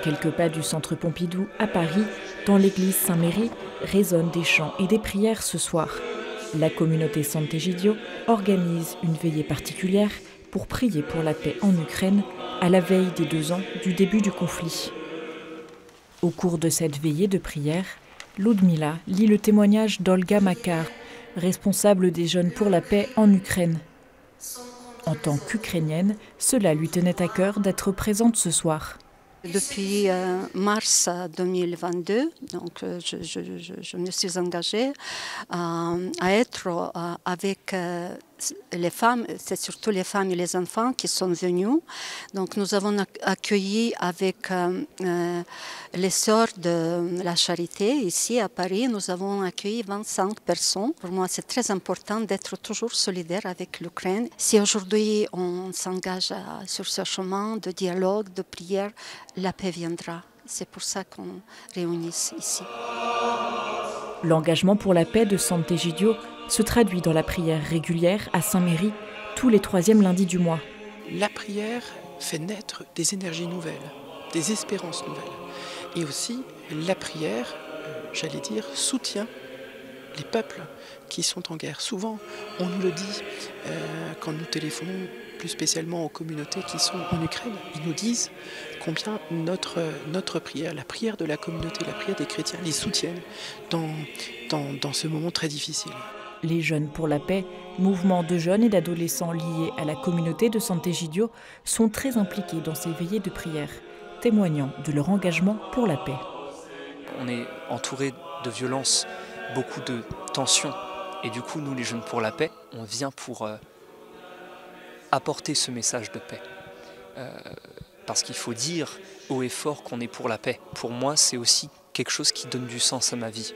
quelques pas du centre Pompidou, à Paris, dans l'église Saint-Méry, résonnent des chants et des prières ce soir. La communauté Sant'Egidio organise une veillée particulière pour prier pour la paix en Ukraine, à la veille des 2 ans du début du conflit. Au cours de cette veillée de prière, Ludmila lit le témoignage d'Olga Makar, responsable des Jeunes pour la paix en Ukraine. En tant qu'Ukrainienne, cela lui tenait à cœur d'être présente ce soir. Depuis mars 2022, donc, je me suis engagée à être avec les femmes, c'est surtout les femmes et les enfants qui sont venus. Donc nous avons accueilli avec les sœurs de la Charité ici à Paris, nous avons accueilli 25 personnes. Pour moi, c'est très important d'être toujours solidaire avec l'Ukraine. Si aujourd'hui on s'engage sur ce chemin de dialogue, de prière, la paix viendra. C'est pour ça qu'on réunit ici. L'engagement pour la paix de Sant'Egidio se traduit dans la prière régulière à Saint-Méry tous les 3e lundis du mois. La prière fait naître des énergies nouvelles, des espérances nouvelles. Et aussi, la prière, j'allais dire, soutient les peuples qui sont en guerre. Souvent, on nous le dit quand nous téléphonons, plus spécialement aux communautés qui sont en Ukraine. Ils nous disent combien notre prière, la prière de la communauté, la prière des chrétiens, les soutiennent dans ce moment très difficile. Les Jeunes pour la paix, mouvement de jeunes et d'adolescents liés à la communauté de Sant'Egidio, sont très impliqués dans ces veillées de prière, témoignant de leur engagement pour la paix. On est entouré de violences, beaucoup de tensions. Et du coup, nous, les Jeunes pour la paix, on vient pour apporter ce message de paix. Parce qu'il faut dire haut et fort qu'on est pour la paix. Pour moi, c'est aussi quelque chose qui donne du sens à ma vie.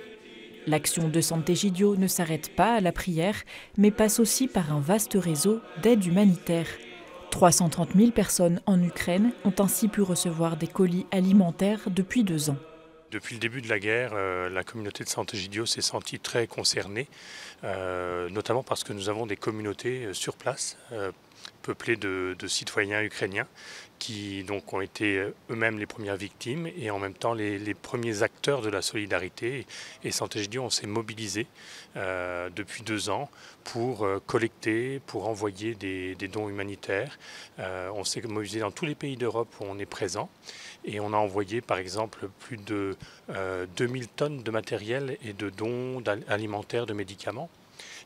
L'action de Sant'Egidio ne s'arrête pas à la prière, mais passe aussi par un vaste réseau d'aide humanitaire. 330 000 personnes en Ukraine ont ainsi pu recevoir des colis alimentaires depuis 2 ans. Depuis le début de la guerre, la communauté de Sant'Egidio s'est sentie très concernée, notamment parce que nous avons des communautés sur place, peuplées de citoyens ukrainiens, qui donc ont été eux-mêmes les premières victimes et en même temps les premiers acteurs de la solidarité. Et Sant'Egidio, on s'est mobilisé depuis 2 ans pour collecter, pour envoyer des dons humanitaires. On s'est mobilisé dans tous les pays d'Europe où on est présent et on a envoyé par exemple plus de 2000 tonnes de matériel et de dons alimentaires, de médicaments.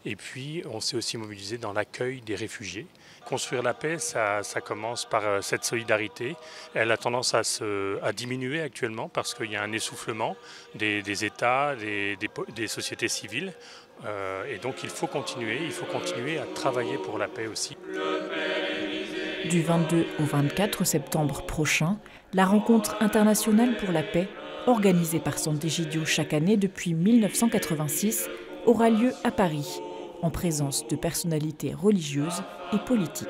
Et puis, on s'est aussi mobilisé dans l'accueil des réfugiés. Construire la paix, ça commence par cette solidarité. Elle a tendance à diminuer actuellement parce qu'il y a un essoufflement des États, des sociétés civiles. Et donc, il faut continuer à travailler pour la paix aussi. Du 22 au 24 septembre prochain, la rencontre internationale pour la paix, organisée par Sant'Egidio chaque année depuis 1986, aura lieu à Paris, en présence de personnalités religieuses et politiques.